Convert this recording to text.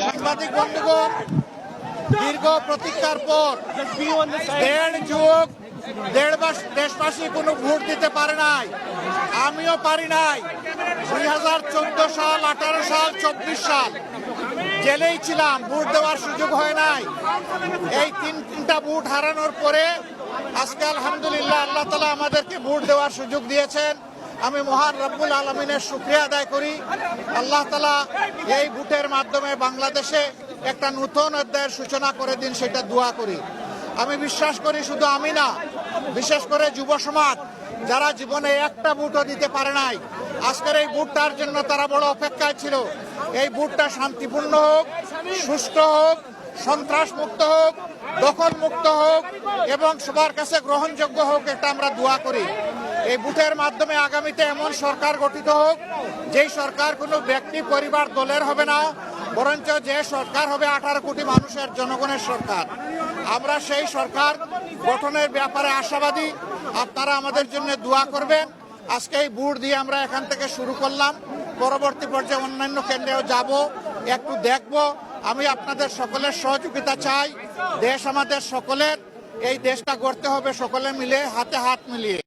সাংবাদিক বন্ধুগণ, দীর্ঘ প্রতীক্ষার পর দেড় মাস দেশবাসী কোনো ভোট দিতে পারে নাই, আমিও পারি নাই। 2014 সাল, 18 সাল, 24 সাল জেলেই ছিলাম, ভোট দেওয়ার সুযোগ হয় নাই। এই তিনটা ভোট হারানোর পরে আজকে আলহামদুলিল্লাহ আল্লাহ তাআলা আমাদেরকে ভোট দেওয়ার সুযোগ দিয়েছেন। আমি মহান রব্বুল আলমিনের শুকরিয়া আদায় করি। আল্লাহ তাআলা এই ভোটের মাধ্যমে বাংলাদেশে একটা নতুন অধ্যায়ের সূচনা করে দিন, সেটা দোয়া করি। আমি বিশ্বাস করি শুধু আমি না, বিশেষ করে যুব সমাজ যারা জীবনে একটা ভোটও দিতে পারে নাই, আজকের এই ভোটটার জন্য তারা বড় অপেক্ষায় ছিল। এই ভোটটা শান্তিপূর্ণ হোক, সুষ্ঠু হোক, সন্ত্রাস মুক্ত হোক, দখল মুক্ত হোক এবং সবার কাছে গ্রহণযোগ্য হোক, এটা আমরা দোয়া করি। এই ভোটের মাধ্যমে আগামীতে এমন সরকার গঠিত হোক, যেই সরকার কোনো ব্যক্তি, পরিবার, দলের হবে না, বরঞ্চ যে সরকার হবে 18 কোটি মানুষের, জনগণের সরকার। আমরা সেই সরকার গঠনের ব্যাপারে আশাবাদী। আপনারা আমাদের জন্য দোয়া করবেন। আজকে এই ভোট দিয়ে আমরা এখান থেকে শুরু করলাম, পরবর্তী পর্যায়ে অন্যান্য কেন্দ্রেও যাব, একটু দেখব। আমি আপনাদের সকলের সহযোগিতা চাই। দেশ আমাদের সকলের, এই দেশটা গড়তে হবে সকলে মিলে, হাতে হাত মিলিয়ে।